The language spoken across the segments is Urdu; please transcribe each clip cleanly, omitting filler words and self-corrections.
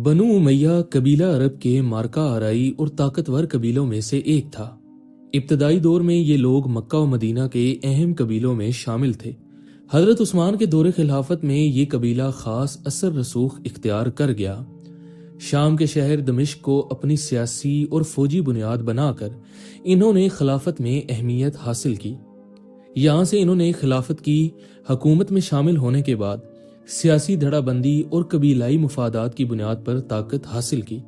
بنو امیہ قبیلہ عرب کے مارکا آرائی اور طاقتور قبیلوں میں سے ایک تھا۔ ابتدائی دور میں یہ لوگ مکہ و مدینہ کے اہم قبیلوں میں شامل تھے۔ حضرت عثمان کے دور خلافت میں یہ قبیلہ خاص اثر رسوخ اختیار کر گیا۔ شام کے شہر دمشق کو اپنی سیاسی اور فوجی بنیاد بنا کر انہوں نے خلافت میں اہمیت حاصل کی۔ یہاں سے انہوں نے خلافت کی حکومت میں شامل ہونے کے بعد سیاسی دھڑا بندی اور قبیلائی مفادات کی بنیاد پر طاقت حاصل کی۔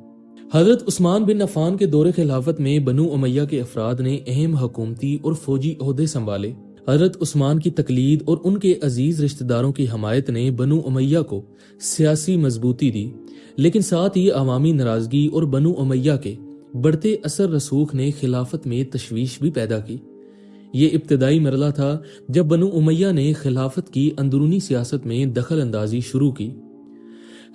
حضرت عثمان بن عفان کے دور خلافت میں بنو امیہ کے افراد نے اہم حکومتی اور فوجی عہدے سنبھالے۔ حضرت عثمان کی تقلید اور ان کے عزیز رشتہ داروں کی حمایت نے بنو امیہ کو سیاسی مضبوطی دی، لیکن ساتھ ہی عوامی ناراضگی اور بنو امیہ کے بڑھتے اثر رسوخ نے خلافت میں تشویش بھی پیدا کی۔ یہ ابتدائی مرحلہ تھا جب بنو امیہ نے خلافت کی اندرونی سیاست میں دخل اندازی شروع کی۔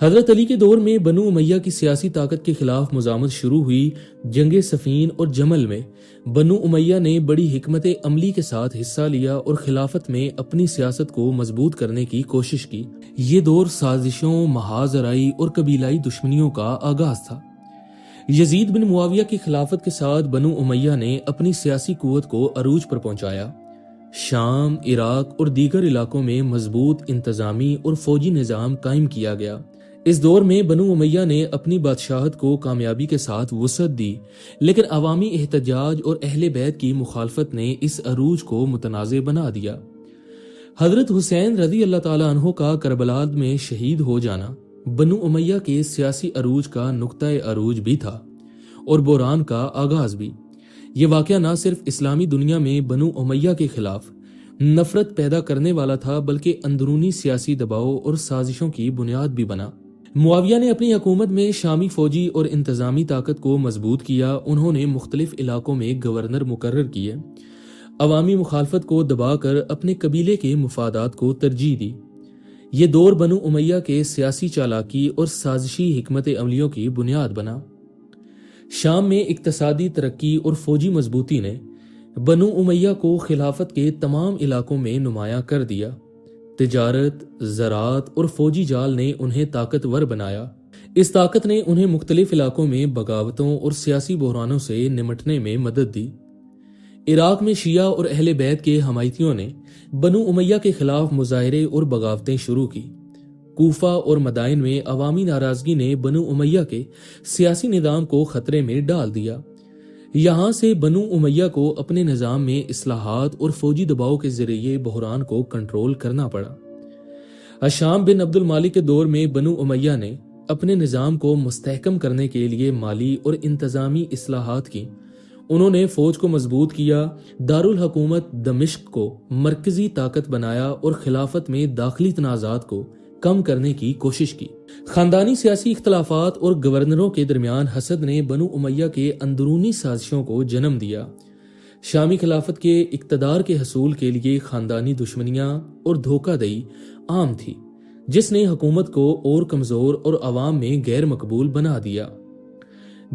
حضرت علی کے دور میں بنو امیہ کی سیاسی طاقت کے خلاف مزاحمت شروع ہوئی۔ جنگ صفین اور جمل میں بنو امیہ نے بڑی حکمت عملی کے ساتھ حصہ لیا اور خلافت میں اپنی سیاست کو مضبوط کرنے کی کوشش کی۔ یہ دور سازشوں، محاذ آرائی اور قبیلائی دشمنیوں کا آغاز تھا۔ یزید بن معاویہ کی خلافت کے ساتھ بنو امیہ نے اپنی سیاسی قوت کو عروج پر پہنچایا۔ شام، عراق اور دیگر علاقوں میں مضبوط انتظامی اور فوجی نظام قائم کیا گیا۔ اس دور میں بنو امیہ نے اپنی بادشاہت کو کامیابی کے ساتھ وسعت دی، لیکن عوامی احتجاج اور اہل بیت کی مخالفت نے اس عروج کو متنازع بنا دیا۔ حضرت حسین رضی اللہ تعالیٰ عنہ کا کربلا میں شہید ہو جانا بنو امیہ کے سیاسی عروج کا نقطہ عروج بھی تھا اور بحران کا آغاز بھی۔ یہ واقعہ نہ صرف اسلامی دنیا میں بنو امیہ کے خلاف نفرت پیدا کرنے والا تھا، بلکہ اندرونی سیاسی دباؤ اور سازشوں کی بنیاد بھی بنا۔ معاویہ نے اپنی حکومت میں شامی فوجی اور انتظامی طاقت کو مضبوط کیا۔ انہوں نے مختلف علاقوں میں گورنر مقرر کیے، عوامی مخالفت کو دبا کر اپنے قبیلے کے مفادات کو ترجیح دی۔ یہ دور بنو امیہ کے سیاسی چالاکی اور سازشی حکمت عملیوں کی بنیاد بنا۔ شام میں اقتصادی ترقی اور فوجی مضبوطی نے بنو امیہ کو خلافت کے تمام علاقوں میں نمایاں کر دیا۔ تجارت، زراعت اور فوجی جال نے انہیں طاقتور بنایا۔ اس طاقت نے انہیں مختلف علاقوں میں بغاوتوں اور سیاسی بحرانوں سے نمٹنے میں مدد دی۔ عراق میں شیعہ اور اہل بیت کے حمایتیوں نے بنو امیہ کے خلاف مظاہرے اور بغاوتیں شروع کی۔ کوفہ اور مدائن میں عوامی ناراضگی نے بنو امیہ کے سیاسی نظام کو خطرے میں ڈال دیا۔ یہاں سے بنو امیہ کو اپنے نظام میں اصلاحات اور فوجی دباؤ کے ذریعے بحران کو کنٹرول کرنا پڑا۔ ہشام بن عبد المالک کے دور میں بنو امیہ نے اپنے نظام کو مستحکم کرنے کے لیے مالی اور انتظامی اصلاحات کی۔ انہوں نے فوج کو مضبوط کیا، دارالحکومت دمشق کو مرکزی طاقت بنایا اور خلافت میں داخلی تنازعات کو کم کرنے کی کوشش کی۔ خاندانی سیاسی اختلافات اور گورنروں کے درمیان حسد نے بنو امیہ کے اندرونی سازشوں کو جنم دیا۔ شامی خلافت کے اقتدار کے حصول کے لیے خاندانی دشمنیاں اور دھوکہ دہی عام تھی، جس نے حکومت کو اور کمزور اور عوام میں غیر مقبول بنا دیا۔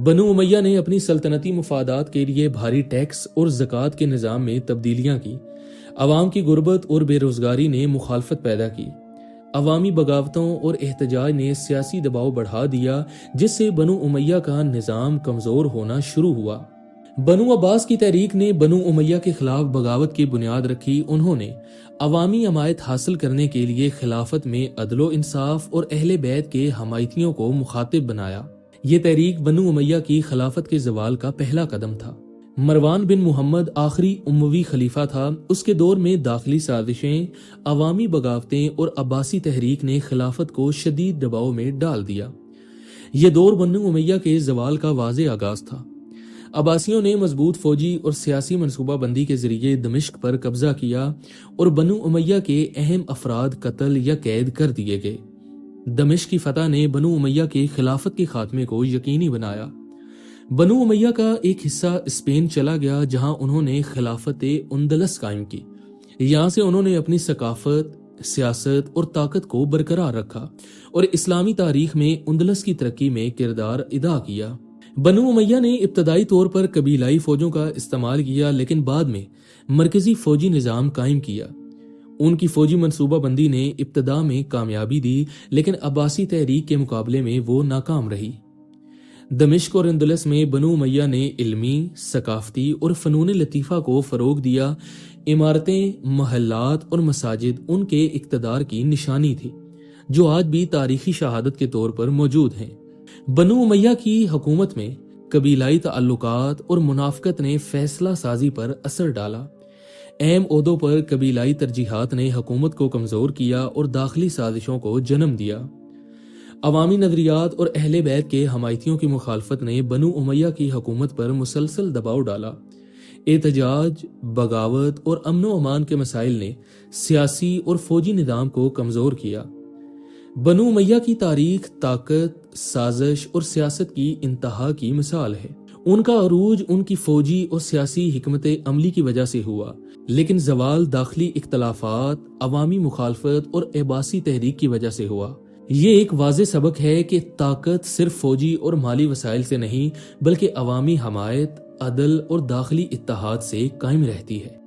بنو امیہ نے اپنی سلطنتی مفادات کے لیے بھاری ٹیکس اور زکوٰۃ کے نظام میں تبدیلیاں کی۔ عوام کی غربت اور بے روزگاری نے مخالفت پیدا کی۔ عوامی بغاوتوں اور احتجاج نے سیاسی دباؤ بڑھا دیا، جس سے بنو امیہ کا نظام کمزور ہونا شروع ہوا۔ بنو عباس کی تحریک نے بنو امیہ کے خلاف بغاوت کی بنیاد رکھی۔ انہوں نے عوامی حمایت حاصل کرنے کے لیے خلافت میں عدل و انصاف اور اہل بیت کے حمایتیوں کو مخاطب بنایا۔ یہ تحریک بنو امیہ کی خلافت کے زوال کا پہلا قدم تھا۔ مروان بن محمد آخری اموی خلیفہ تھا۔ اس کے دور میں داخلی سازشیں، عوامی بغاوتیں اور عباسی تحریک نے خلافت کو شدید دباؤ میں ڈال دیا۔ یہ دور بنو امیہ کے زوال کا واضح آغاز تھا۔ عباسیوں نے مضبوط فوجی اور سیاسی منصوبہ بندی کے ذریعے دمشق پر قبضہ کیا اور بنو امیہ کے اہم افراد قتل یا قید کر دیے گئے۔ دمشق کی فتح نے بنو امیہ کے خلافت کے خاتمے کو یقینی بنایا۔ بنو امیہ کا ایک حصہ اسپین چلا گیا، جہاں انہوں نے خلافت اندلس قائم کی۔ یہاں سے انہوں نے اپنی ثقافت، سیاست اور طاقت کو برقرار رکھا اور اسلامی تاریخ میں اندلس کی ترقی میں کردار ادا کیا۔ بنو امیہ نے ابتدائی طور پر قبیلائی فوجوں کا استعمال کیا، لیکن بعد میں مرکزی فوجی نظام قائم کیا۔ ان کی فوجی منصوبہ بندی نے ابتدا میں کامیابی دی، لیکن عباسی تحریک کے مقابلے میں وہ ناکام رہی۔ دمشق اور اندلس میں بنو امیہ نے علمی، ثقافتی اور فنون لطیفہ کو فروغ دیا۔ عمارتیں، محلات اور مساجد ان کے اقتدار کی نشانی تھی، جو آج بھی تاریخی شہادت کے طور پر موجود ہیں۔ بنو امیہ کی حکومت میں قبیلائی تعلقات اور منافقت نے فیصلہ سازی پر اثر ڈالا۔ اہم عہدوں پر قبیلائی ترجیحات نے حکومت کو کمزور کیا اور داخلی سازشوں کو جنم دیا۔ عوامی نظریات اور اہل بیت کے حمایتیوں کی مخالفت نے بنو امیہ کی حکومت پر مسلسل دباؤ ڈالا۔ احتجاج، بغاوت اور امن و امان کے مسائل نے سیاسی اور فوجی نظام کو کمزور کیا۔ بنو امیہ کی تاریخ طاقت، سازش اور سیاست کی انتہا کی مثال ہے۔ ان کا عروج ان کی فوجی اور سیاسی حکمت عملی کی وجہ سے ہوا، لیکن زوال داخلی اختلافات، عوامی مخالفت اور عباسی تحریک کی وجہ سے ہوا۔ یہ ایک واضح سبق ہے کہ طاقت صرف فوجی اور مالی وسائل سے نہیں، بلکہ عوامی حمایت، عدل اور داخلی اتحاد سے قائم رہتی ہے۔